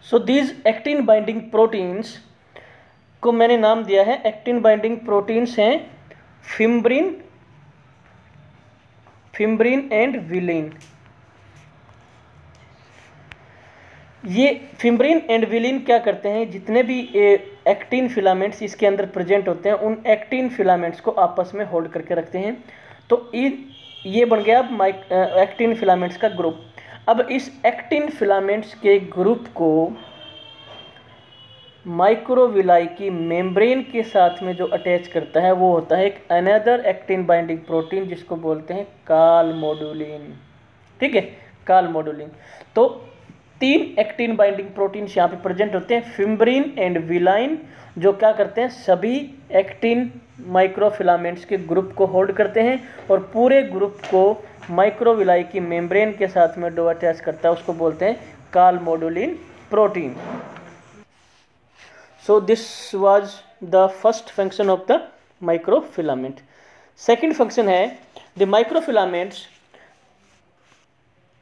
So these actin binding proteins को मैंने नाम दिया है, एक्टिन बाइंडिंग प्रोटीन्स हैं फिम्ब्रिन एंड विलिन। ये फिम्ब्रिन एंड विलिन क्या करते हैं, जितने भी एक्टिन फिलामेंट्स इसके अंदर प्रेजेंट होते हैं उन एक्टिन फिलामेंट्स को आपस में होल्ड करके रखते हैं। तो ये बन गया एक्टिन फिलामेंट्स का ग्रुप। अब इस एक्टिन फिलामेंट्स के ग्रुप को माइक्रोविलाई की मेम्ब्रेन के साथ में जो अटैच करता है वो होता है एक अनदर एक्टिन बाइंडिंग प्रोटीन जिसको बोलते हैं कालमोडुलिन। ठीक है, कालमोडुलिन। तो 3 एक्टिन बाइंडिंग प्रोटीन्स यहाँ पे प्रेजेंट होते हैं, फिम्ब्रिन एंड विलाइन, जो क्या करते हैं सभी एक्टिन माइक्रोफिलामेंट्स के ग्रुप को होल्ड करते हैं और पूरे ग्रुप को माइक्रोविलाई की मेम्ब्रेन के साथ में जो अटैच करता है उसको बोलते हैं कालमोडुलिन protein. So this was the first function of the microfilament. Second function है the microfilaments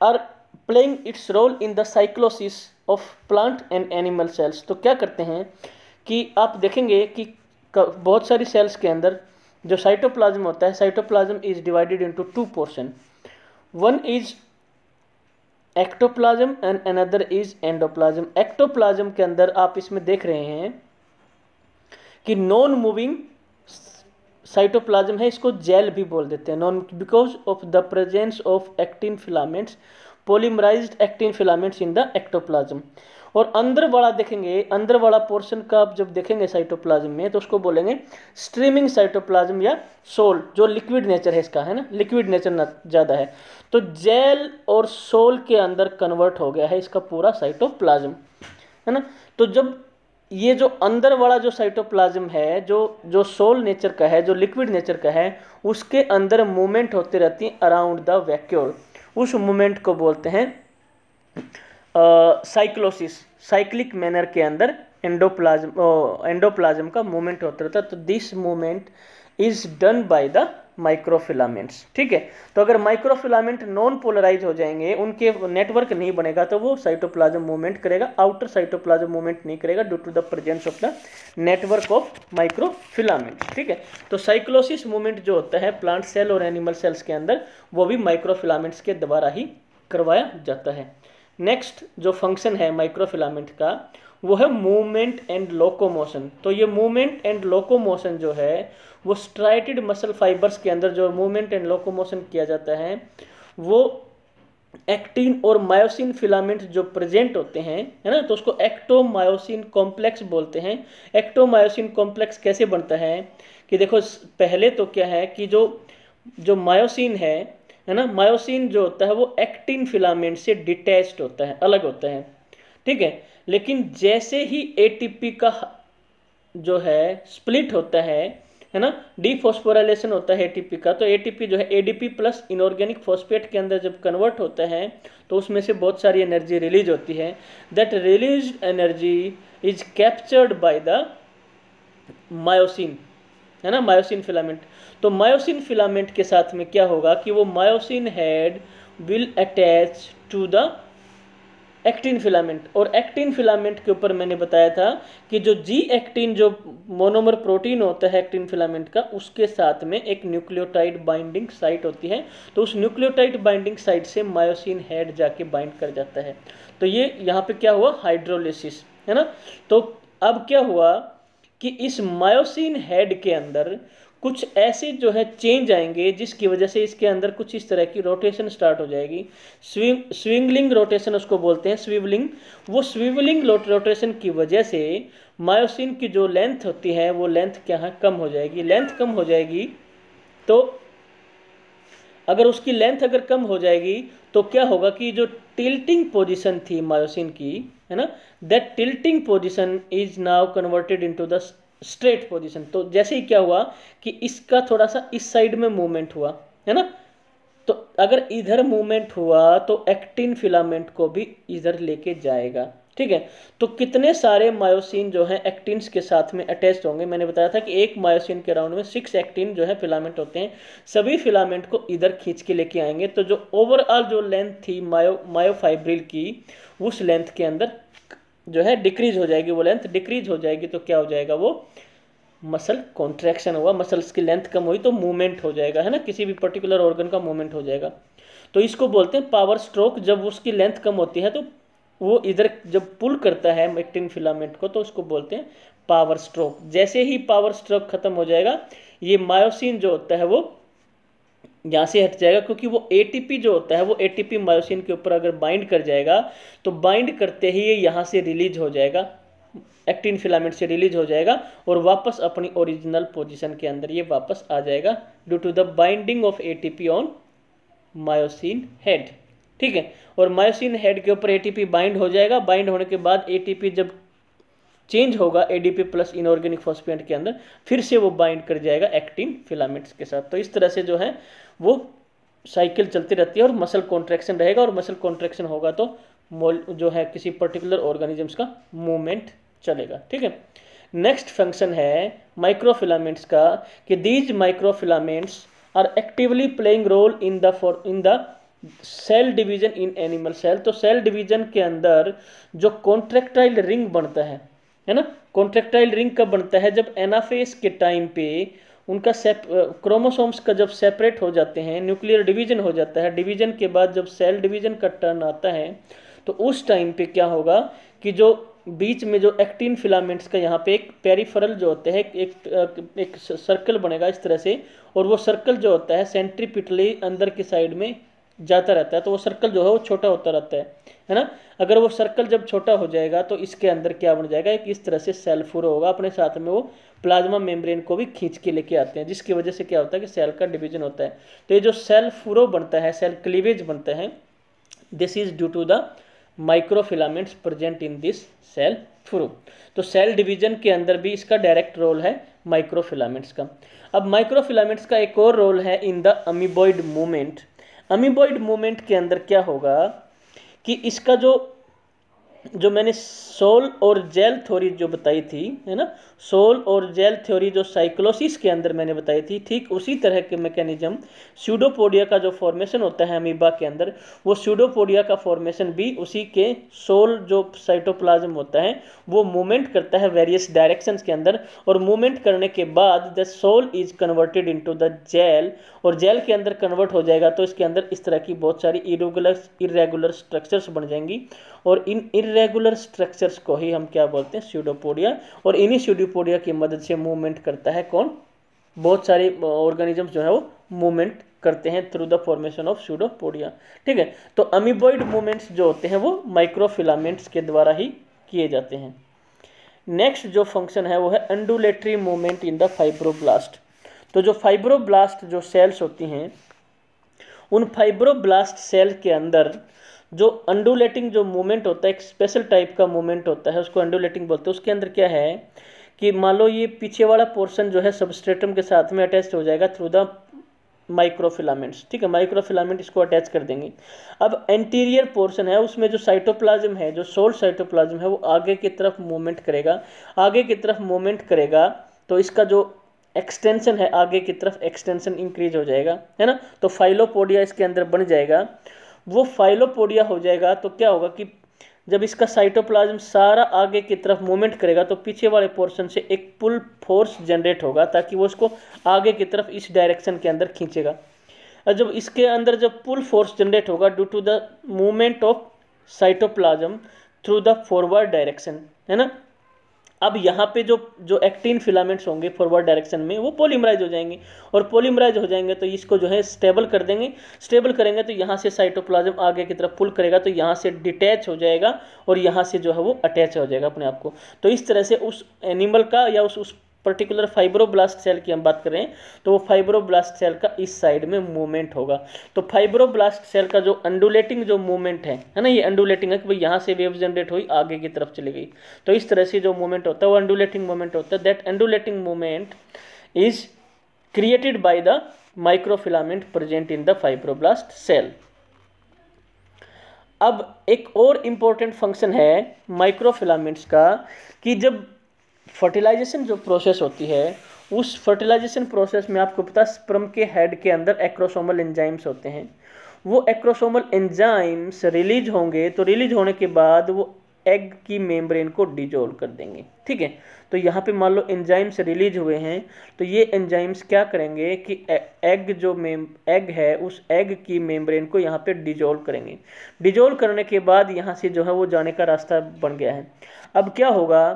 are playing its role in the cyclosis of plant and animal cells. तो क्या करते हैं कि आप देखेंगे कि बहुत सारी सेल्स के अंदर जो साइटोप्लाज्म होता है, cytoplasm is divided into 2 portion, one is ectoplasm and another is endoplasm. Ectoplasm के अंदर आप इसमें देख रहे हैं कि नॉन मूविंग साइटोप्लाज्म है, इसको जेल भी बोल देते हैं, non because of the presence of actin filaments, polymerized actin filaments in the ectoplasm. और अंदर वाला देखेंगे, अंदर वाला पोर्शन का आप जब देखेंगे साइटोप्लाज्म में तो उसको बोलेंगे स्ट्रीमिंग साइटोप्लाज्म या सोल, जो लिक्विड नेचर है इसका, है ना, लिक्विड नेचर ज़्यादा है। तो जेल और सोल के अंदर कन्वर्ट हो गया है इसका पूरा साइटोप्लाज्म, है ना। तो जब ये जो अंदर वाला जो साइटोप्लाज्म है, जो सोल नेचर का है, जो लिक्विड नेचर का है, उसके अंदर मूवमेंट होती रहती है अराउंड द वैक्यूल, उस मूवमेंट को बोलते हैं साइक्लोसिस। साइक्लिक मैनर के अंदर एंडोप्लाज्म का मूवमेंट होता रहता है। तो this movement is done by the microfilaments. ठीक है, तो अगर माइक्रोफिलामेंट नॉन पोलराइज हो जाएंगे, उनके नेटवर्क नहीं बनेगा, तो वो साइटोप्लाज्म मूवमेंट करेगा, आउटर साइटोप्लाज्म मूवमेंट नहीं करेगा due to the presence of the network of microfilaments. ठीक है, तो साइक्लोसिस मूवमेंट जो होता है प्लांट सेल और एनिमल सेल्स के अंदर, वो भी माइक्रोफिलामेंट्स के द्वारा ही करवाया जाता है। नेक्स्ट जो फंक्शन है माइक्रोफिलामेंट का वो है मूवमेंट एंड लोकोमोशन। तो ये मूवमेंट एंड लोकोमोशन जो है वो स्ट्राइटेड मसल फाइबर्स के अंदर जो मूवमेंट एंड लोकोमोशन किया जाता है वो एक्टिन और मायोसिन फिलामेंट जो प्रेजेंट होते हैं, है ना, तो उसको एक्टोमायोसिन कॉम्प्लेक्स बोलते हैं। एक्टोमायोसिन कॉम्प्लेक्स कैसे बनता है कि देखो, पहले तो क्या है कि जो मायोसिन है ना, मायोसिन जो होता है वो एक्टिन फिलामेंट से डिटैच्ड होता है, अलग होता है। ठीक है, लेकिन जैसे ही एटीपी का जो है स्प्लिट होता है ना, डीफॉस्फोराइलेशन होता है एटीपी का, तो एटीपी जो है एडीपी प्लस इनऑर्गेनिक फॉस्फेट के अंदर जब कन्वर्ट होता है तो उसमें से बहुत सारी एनर्जी रिलीज होती है। That released energy is captured by the myosin, है ना, मायोसिन फिलामेंट। तो मायोसिन फिलामेंट के साथ में क्या होगा कि वो myosin head will attach to the actin filament, और एक्टिन फिलामेंट के ऊपर मैंने बताया था कि जो जी एक्टिन जो मोनोमर प्रोटीन होता है एक्टिन फिलामेंट का, उसके साथ में एक न्यूक्लियोटाइड बाइंडिंग साइट होती है। तो उस न्यूक्लियोटाइड बाइंडिंग साइट से मायोसिन हेड जाके बाइंड कर जाता है। तो ये यहाँ पे क्या हुआ, हाइड्रोलिसिस, है ना। तो अब क्या हुआ कि इस मायोसिन हेड के अंदर कुछ ऐसे जो है चेंज आएंगे जिसकी वजह से इसके अंदर कुछ इस तरह की रोटेशन स्टार्ट हो जाएगी। स्विंगलिंग रोटेशन उसको बोलते हैं, स्विवलिंग। वो स्विवलिंग रोटेशन की वजह से मायोसिन की जो लेंथ होती है वो लेंथ क्या है, कम हो जाएगी। लेंथ कम हो जाएगी तो अगर उसकी लेंथ अगर कम हो जाएगी तो क्या होगा कि जो टिल्टिंग पोजीशन थी मायोसिन की, है ना, that tilting position is now converted into the straight position. तो जैसे ही क्या हुआ कि इसका थोड़ा सा इस साइड में मूवमेंट हुआ, है ना, तो अगर इधर मूवमेंट हुआ तो एक्टिन फिलामेंट को भी इधर लेके जाएगा। ठीक है, तो कितने सारे मायोसिन जो है एक्टिन्स के साथ में अटैच होंगे। मैंने बताया था कि एक मायोसिन के राउंड में 6 एक्टिन जो है फिलामेंट होते हैं, सभी फिलामेंट को इधर खींच के लेके आएंगे। तो जो ओवरऑल जो लेंथ थी मायोफाइब्रिल की, उस लेंथ के अंदर जो है डिक्रीज हो जाएगी, वो लेंथ डिक्रीज हो जाएगी, तो क्या हो जाएगा, वो मसल कॉन्ट्रैक्शन हुआ, मसल्स की लेंथ कम हुई तो मूवमेंट हो जाएगा, है ना, किसी भी पर्टिकुलर ऑर्गन का मूवमेंट हो जाएगा। तो इसको बोलते हैं पावर स्ट्रोक। जब उसकी लेंथ कम होती है तो वो इधर जब पुल करता है एक्टिन फिलामेंट को तो उसको बोलते हैं पावर स्ट्रोक। जैसे ही पावर स्ट्रोक खत्म हो जाएगा, ये मायोसिन जो होता है वो यहाँ से हट जाएगा, क्योंकि वो एटीपी जो होता है वो एटीपी मायोसिन के ऊपर अगर बाइंड कर जाएगा तो बाइंड करते ही ये यहाँ से रिलीज हो जाएगा, एक्टिन फिलामेंट से रिलीज हो जाएगा और वापस अपनी ओरिजिनल पोजीशन के अंदर ये वापस आ जाएगा due to the binding of ATP on myosin head. ठीक है, और मायोसिन हेड के ऊपर एटीपी बाइंड हो जाएगा। बाइंड होने के बाद एटीपी जब चेंज होगा एडीपी प्लस इनऑर्गेनिक फॉस्फेट के अंदर, फिर से वो बाइंड कर जाएगा एक्टिन फिलामेंट्स के साथ। तो इस तरह से जो है वो साइकिल चलती रहती है और मसल कॉन्ट्रैक्शन रहेगा, और मसल कॉन्ट्रैक्शन होगा तो जो है किसी पर्टिकुलर ऑर्गेनिजम्स का मूवमेंट चलेगा। ठीक है, नेक्स्ट फंक्शन है माइक्रोफिलामेंट्स का कि these microfilaments are actively playing role in the cell division in animal cell. तो सेल डिवीजन के अंदर जो कॉन्ट्रैक्टाइल रिंग बनता है ना, कॉन्ट्रैक्टाइल रिंग कब बनता है, जब एनाफेज के टाइम पे उनका क्रोमोसोम्स का जब सेपरेट हो जाते हैं, न्यूक्लियर डिवीजन हो जाता है, डिवीजन के बाद जब सेल डिवीजन का टर्न आता है तो उस टाइम पे क्या होगा कि जो बीच में जो एक्टिन फिलामेंट्स का यहाँ पे एक पेरिफेरल जो होते हैं एक सर्कल बनेगा इस तरह से, और वो सर्कल जो होता है सेंट्रीपिटली अंदर की साइड में जाता रहता है, तो वो सर्कल जो है वो छोटा होता रहता है ना। अगर वो सर्कल जब छोटा हो जाएगा तो इसके अंदर क्या बन जाएगा, एक इस तरह से सेल फुरो होगा, अपने साथ में वो प्लाज्मा मेम्ब्रेन को भी खींच के लेके आते हैं, जिसकी वजह से क्या होता है कि सेल का डिवीजन होता है। तो ये जो सेल फुरो बनता है, सेल क्लीवेज बनता है, this is due to the microfilaments present in this cell furrow. तो सेल डिवीजन के अंदर भी इसका डायरेक्ट रोल है माइक्रोफिलामेंट्स का। अब माइक्रोफिलामेंट्स का एक और रोल है in the amoeboid movement. Amoeboid movement के अंदर क्या होगा कि इसका जो मैंने सोल और जेल थ्योरी जो बताई थी, है ना, सोल और जेल थ्योरी जो साइक्लोसिस के अंदर मैंने बताई थी, ठीक उसी तरह के मैकेनिज्म स्यूडोपोडिया का जो फॉर्मेशन होता है अमीबा के अंदर, वो स्यूडोपोडिया का फॉर्मेशन भी उसी के सोल जो साइटोप्लाज्म होता है वो मूवमेंट करता है वेरियस डायरेक्शंस के अंदर, और मूवमेंट करने के बाद the sol is converted into the gel, और जेल के अंदर कन्वर्ट हो जाएगा तो इसके अंदर इस तरह की बहुत सारी इरेगुलर स्ट्रक्चर्स बन जाएंगी, और इन इरेगुलर स्ट्रक्चर्स को ही हम क्या बोलते हैं, स्यूडोपोडिया। और इन्हीं स्यूडोपोडिया की मदद से मूवमेंट करता है कौन, बहुत सारे ऑर्गेनिजम्स जो है वो मूवमेंट करते हैं through the formation of pseudopodia. ठीक है, तो अमीबॉइड मूवमेंट्स जो होते हैं वो माइक्रोफिलामेंट्स के द्वारा ही किए जाते हैं। नेक्स्ट जो फंक्शन है वो है अंडुलेटरी मूवमेंट इन द फाइब्रोब्लास्ट। तो जो फाइब्रोब्लास्ट जो सेल्स होती हैं, उन फाइब्रोब्लास्ट सेल के अंदर जो अंडुलेटिंग जो मूवमेंट होता है, एक स्पेशल टाइप का मूवमेंट होता है, उसको अंडुलेटिंग बोलते हैं। उसके अंदर क्या है कि मान लो ये पीछे वाला पोर्शन जो है सबस्ट्रेटम के साथ में अटैच हो जाएगा थ्रू द माइक्रोफिलामेंट्स। ठीक है, माइक्रोफिलामेंट इसको अटैच कर देंगे। अब एंटीरियर पोर्शन है, उसमें जो साइटोप्लाज्म है, जो सोल साइटोप्लाज्म है, वो आगे की तरफ मूवमेंट करेगा। आगे की तरफ मूवमेंट करेगा तो इसका जो एक्सटेंशन है, आगे की तरफ एक्सटेंशन इंक्रीज हो जाएगा, है ना। तो फाइलोपोडिया इसके अंदर बन जाएगा। वो फाइलोपोडिया हो जाएगा तो क्या होगा कि जब इसका साइटोप्लाज्म सारा आगे की तरफ मूवमेंट करेगा तो पीछे वाले पोर्शन से एक पुल फोर्स जनरेट होगा, ताकि वो उसको आगे की तरफ इस डायरेक्शन के अंदर खींचेगा। और जब इसके अंदर जब पुल फोर्स जनरेट होगा due to the movement of cytoplasm through the forward direction, है ना, अब यहाँ पे जो एक्टिन फिलामेंट्स होंगे फॉरवर्ड डायरेक्शन में वो पॉलीमराइज हो जाएंगे, और पॉलीमराइज हो जाएंगे तो इसको जो है स्टेबल कर देंगे। स्टेबल करेंगे तो यहाँ से साइटोप्लाज्म आगे की तरफ पुल करेगा तो यहाँ से डिटैच हो जाएगा, और यहाँ से जो है वो अटैच हो जाएगा अपने आप को। तो इस तरह से उस एनिमल का या उस पर्टिकुलर फाइब्रोब्लास्ट सेल की हम बात कर रहे हैं, तो वो फाइब्रोब्लास्ट सेल का इस साइड में मूवमेंट होगा। तो फाइब्रोब्लास्ट सेल का जो अंडुलेटिंग जो मूवमेंट है ना, ये अंडुलेटिंग है कि भाई यहाँ से वेव जनरेट हुई आगे की तरफ चली गई, तो इस तरह से जो मूवमेंट होता है वो अंडुलेटिंग मूवमेंट होता है। That undulating movement is created by the microfilament present in the fibroblast cell. अब एक और इम्पोर्टेंट फंक्शन है माइक्रोफिलामेंट्स का कि जब फर्टिलाइजेशन जो प्रोसेस होती है, उस फर्टिलाइजेशन प्रोसेस में आपको पता है स्पर्म के हेड के अंदर एक्रोसोमल एंजाइम्स होते हैं। वो एक्रोसोमल एंजाइम्स रिलीज होंगे, तो रिलीज होने के बाद वो एग की मेम्ब्रेन को डिजोल्व कर देंगे। ठीक है, तो यहाँ पे मान लो एंजाइम्स रिलीज हुए हैं, तो ये एंजाइम्स क्या करेंगे कि एग है उस एग की मेम्ब्रेन को यहाँ पे डिजोल्व करेंगे। डिजोल्व करने के बाद यहाँ से जो है वो जाने का रास्ता बन गया है। अब क्या होगा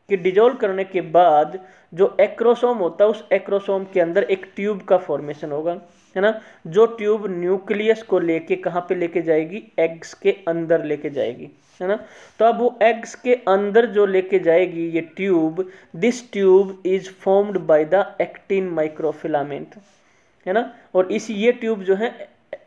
कि डिजोल्व करने के बाद जो एक्रोसोम होता है उस एक्रोसोम के अंदर एक ट्यूब का फॉर्मेशन होगा, है ना, जो ट्यूब न्यूक्लियस को लेके कहाँ पे लेके जाएगी, एग्स के अंदर लेके जाएगी, है ना। तो अब वो एग्स के अंदर जो लेके जाएगी ये tube, this tube is formed by the actin microfilament, है ना। और ये ट्यूब जो है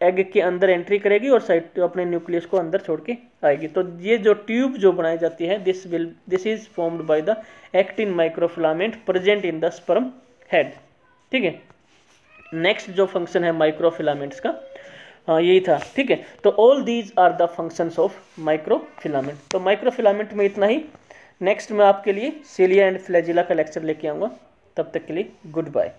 एग के अंदर एंट्री करेगी और साइड अपने न्यूक्लियस को अंदर छोड़ के आएगी। तो ये जो ट्यूब जो बनाई जाती है this is formed by the actin microfilament present in the sperm head. ठीक है, नेक्स्ट जो फंक्शन है माइक्रोफिलामेंट्स का, हाँ यही था। ठीक है, तो all these are the functions of microfilament. तो माइक्रोफिलामेंट में इतना ही। नेक्स्ट मैं आपके लिए सिलिया एंड फ्लैजिला का लेक्चर लेके आऊँगा। तब तक के लिए गुड बाय।